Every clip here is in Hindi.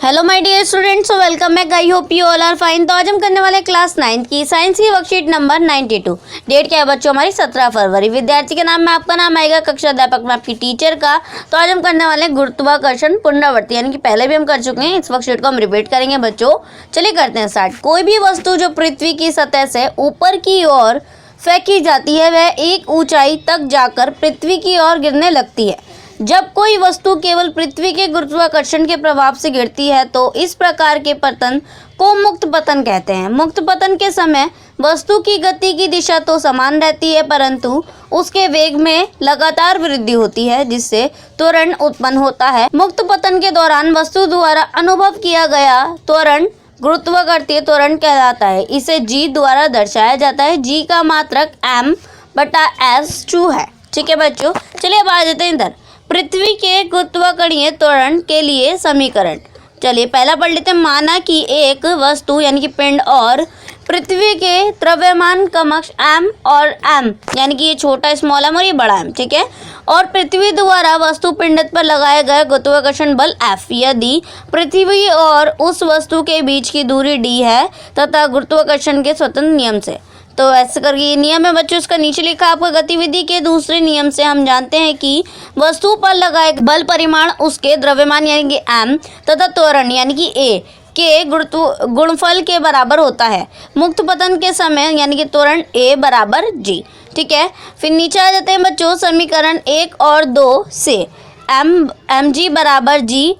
Hello my dear students, welcome back. I hope you all are fine. तो आज हम करने वाले क्लास 9 की साइंस की वर्कशीट नंबर 92। डेट क्या है बच्चों हमारी 17 फरवरी। विद्यार्थी के नाम में आपका नाम आएगा, कक्षा अध्यापक में आपकी टीचर का। तो आज हम करने वाले गुरुत्वाकर्षण पुनरावृत्ति, यानी कि पहले भी हम कर चुके हैं, इस वर्कशीट को हम रिपीट करेंगे बच्चों। चलिए करते हैं स्टार्ट। कोई भी वस्तु जो पृथ्वी की सतह से ऊपर की ओर फेंकी जाती है वह एक ऊंचाई तक जाकर पृथ्वी की ओर गिरने लगती है। जब कोई वस्तु केवल पृथ्वी के गुरुत्वाकर्षण के प्रभाव से गिरती है तो इस प्रकार के पतन को मुक्त पतन कहते हैं। मुक्त पतन के समय वस्तु की गति की दिशा तो समान रहती है, परंतु उसके वेग में लगातार वृद्धि होती है, जिससे त्वरण उत्पन्न होता है। मुक्त पतन के दौरान वस्तु द्वारा अनुभव किया गया त्वरण गुरुत्वाकर्षीय त्वरण कहलाता है। इसे जी द्वारा दर्शाया जाता है। जी का मात्रक m/s² है। ठीक है बच्चों, चलिए अब आ जाते हैं इधर पृथ्वी के गुरुत्वाकर्षीय त्वरण के लिए समीकरण। चलिए पहला पढ़ लेते हैं। माना कि एक वस्तु यानी कि पिंड और पृथ्वी के द्रव्यमान कक्षक m और m, यानी कि ये छोटा स्मॉल m और ये बड़ा m, ठीक है, और पृथ्वी द्वारा वस्तु पिंड पर लगाया गया गुरुत्वाकर्षण बल F। यदि पृथ्वी और उस वस्तु के बीच की दूरी d है तथा गुरुत्वाकर्षण के स्वतंत्र नियम से, तो ऐसे करके ये नियम है बच्चों। इसका नीचे लिखा आपका गतिविधि के दूसरे नियम से हम जानते हैं कि वस्तु पर लगाए बल परिमाण उसके द्रव्यमान यानी कि m तथा त्वरण यानी कि a के गुणनफल के बराबर होता है। मुक्त पतन के समय यानी कि त्वरण a बराबर g। ठीक है, फिर नीचे आ जाते हैं बच्चों समीकरण 1 और 2 से mg बराबर g।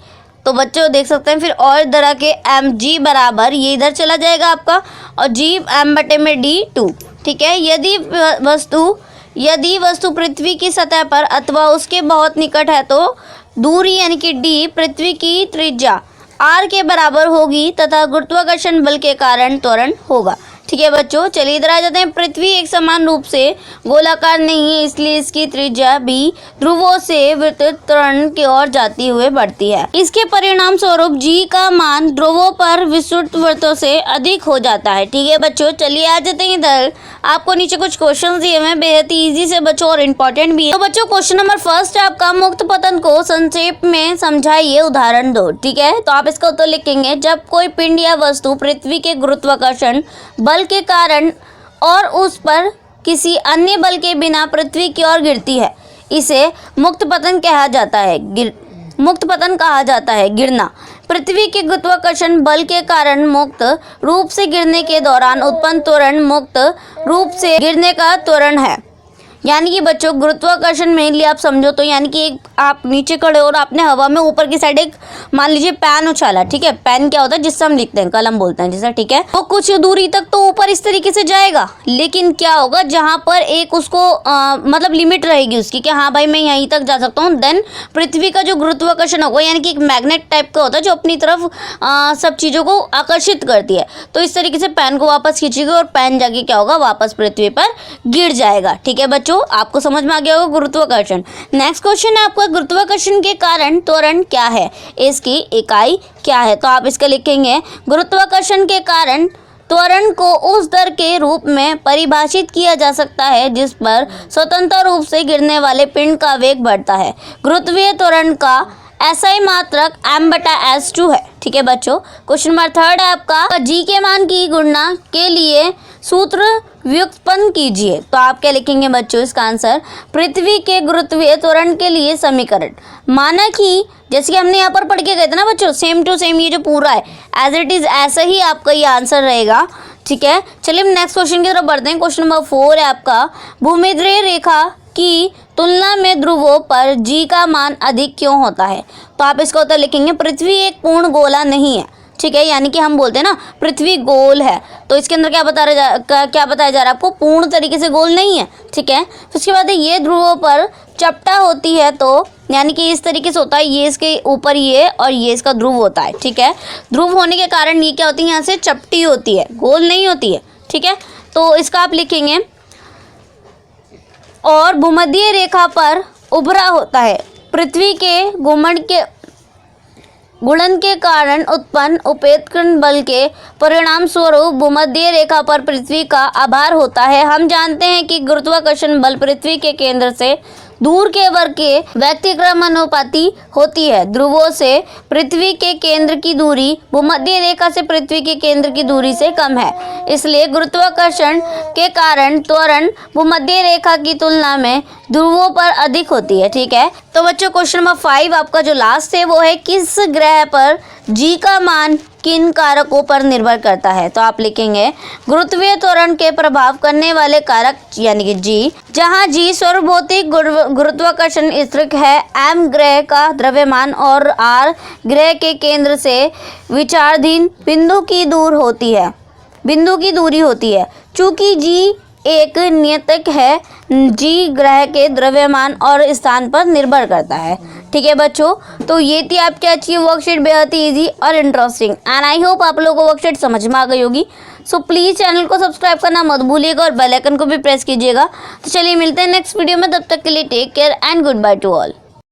तो बच्चों देख सकते हैं फिर और तरह के mg बराबर ये इधर चला जाएगा आपका और g m/d2। ठीक है, यदि वस्तु पृथ्वी की सतह पर अथवा उसके बहुत निकट है तो दूरी यानी कि d पृथ्वी की त्रिज्या r के बराबर होगी तथा गुरुत्वाकर्षण बल के कारण त्वरण होगा। ठीक है बच्चों, चलिए इधर आ जाते हैं। पृथ्वी एक समान रूप से गोलाकार नहीं है, इसलिए इसकी त्रिज्या भी ध्रुवों से वितरित त्वरण की ओर जाती हुए बढ़ती है। इसके परिणाम स्वरूप g का मान ध्रुवों पर विस्तृत वृत्तों से अधिक हो जाता है। ठीक है बच्चों, चलिए आ जाते हैं इधर। आपको नीचे कुछ क्वेश्चन दिए हुए हैं, बेहद ही ईजी से बच्चों और इम्पोर्टेंट भी है। तो बच्चों क्वेश्चन नंबर फर्स्ट है आपका, मुक्त पतन को संक्षेप में समझाइए, उदाहरण दो। ठीक है, तो आप इसका उत्तर लिखेंगे। जब कोई पिंड या वस्तु पृथ्वी के गुरुत्वाकर्षण बल के कारण और उस पर किसी अन्य बल के बिना पृथ्वी की ओर गिरती है, इसे मुक्त पतन कहा जाता है। मुक्त पतन कहा जाता है। गिरना पृथ्वी के गुरुत्वाकर्षण बल के कारण मुक्त रूप से गिरने के दौरान उत्पन्न त्वरण मुक्त रूप से गिरने का त्वरण है। यानी कि बच्चों गुरुत्वाकर्षण मेनली आप समझो तो यानी कि आप नीचे खड़े हो और आपने हवा में ऊपर की साइड एक मान लीजिए पेन उछाला। ठीक है, पेन क्या होता है जिससे हम लिखते हैं, कलम बोलते हैं जैसा। ठीक है, तो कुछ दूरी तक तो ऊपर इस तरीके से जाएगा, लेकिन क्या होगा जहाँ पर एक उसको मतलब लिमिट रहेगी उसकी कि हाँ भाई मैं यहीं तक जा सकता हूँ। देन पृथ्वी का जो गुरुत्वाकर्षण होगा यानी कि एक मैग्नेट टाइप का होता है जो अपनी तरफ सब चीज़ों को आकर्षित करती है, तो इस तरीके से पेन को वापस खींचेगी और पेन जाके क्या होगा वापस पृथ्वी पर गिर जाएगा। ठीक है बच्चों, आपको समझ में आ गया होगा गुरुत्वाकर्षण। नेक्स्ट क्वेश्चन है आपका, गुरुत्वाकर्षण के कारण त्वरण क्या है, इसकी इकाई क्या है। तो आप इसका लिखेंगे गुरुत्वाकर्षण के कारण त्वरण को उस दर के रूप में परिभाषित किया जा सकता है जिस पर स्वतंत्र रूप से गिरने वाले पिंड का वेग बढ़ता है। गुरुत्वीय त्वरण का SI मात्रक m/s² है। ठीक है बच्चों, क्वेश्चन नंबर थर्ड है आपका, g के मान की गणना के लिए सूत्र व्युत्पन्न कीजिए। तो आप क्या लिखेंगे बच्चों इसका आंसर, पृथ्वी के गुरुत्वीय त्वरण के लिए समीकरण। माना कि जैसे कि हमने यहाँ पर पढ़ के गए थे ना बच्चों, सेम टू सेम ये जो पूरा है एज इट इज ऐसा ही आपका ये आंसर रहेगा। ठीक है, चलिए हम नेक्स्ट क्वेश्चन की तरफ बढ़ते हैं। क्वेश्चन नंबर 4 है आपका, भूमध्य रेखा की तुलना में ध्रुवों पर g का मान अधिक क्यों होता है। तो आप इसका उत्तर लिखेंगे, पृथ्वी एक पूर्ण गोला नहीं है। ठीक है, यानी कि हम बोलते हैं ना पृथ्वी गोल है, तो इसके अंदर क्या बताया जा रहा है आपको, पूर्ण तरीके से गोल नहीं है। ठीक है, फिर उसके बाद ये ध्रुवों पर चपटा होती है, तो यानी कि इस तरीके से होता है, ये इसके ऊपर ये और ये इसका ध्रुव होता है। ठीक है, ध्रुव होने के कारण ये क्या होती है, यहाँ से चपटी होती है, गोल नहीं होती है। ठीक है, तो इसका आप लिखेंगे और भूमध्य रेखा पर उभरा होता है। पृथ्वी के गुणन के कारण उत्पन्न उपेक्षण बल के परिणाम स्वरूप भूमध्य रेखा पर पृथ्वी का आभार होता है। हम जानते हैं कि गुरुत्वाकर्षण बल पृथ्वी के केंद्र से दूर के वर्ग के व्यतिक्रम अनुपाती होती है। ध्रुवों से पृथ्वी के केंद्र की दूरी भूमध्य रेखा से पृथ्वी के केंद्र की दूरी से कम है, इसलिए गुरुत्वाकर्षण के कारण त्वरण भूमध्य रेखा की तुलना में ध्रुवों पर अधिक होती है। ठीक है, तो बच्चों क्वेश्चन नंबर 5 आपका जो लास्ट है वो है किस ग्रह पर जी का मान किन कारकों पर निर्भर करता है। तो आप लिखेंगे गुरुत्वीय त्वरण के प्रभाव करने वाले कारक यानी कि जी, जहां जी सर्वभौतिक गुरुत्वाकर्षण स्थिर है, एम ग्रह का द्रव्यमान और आर ग्रह के केंद्र से विचाराधीन बिंदु की दूरी होती है। चूंकि जी एक नियतक है, जी ग्रह के द्रव्यमान और स्थान पर निर्भर करता है। ठीक है बच्चों, तो ये थी आपकी अच्छी वर्कशीट, बेहद ही ईजी और इंटरेस्टिंग, एंड आई होप आप लोगों को वर्कशीट समझ में आ गई होगी। सो प्लीज़ चैनल को सब्सक्राइब करना मत भूलिएगा और बेल आइकन को भी प्रेस कीजिएगा। तो चलिए मिलते हैं नेक्स्ट वीडियो में, तब तक के लिए take care and good bye to all.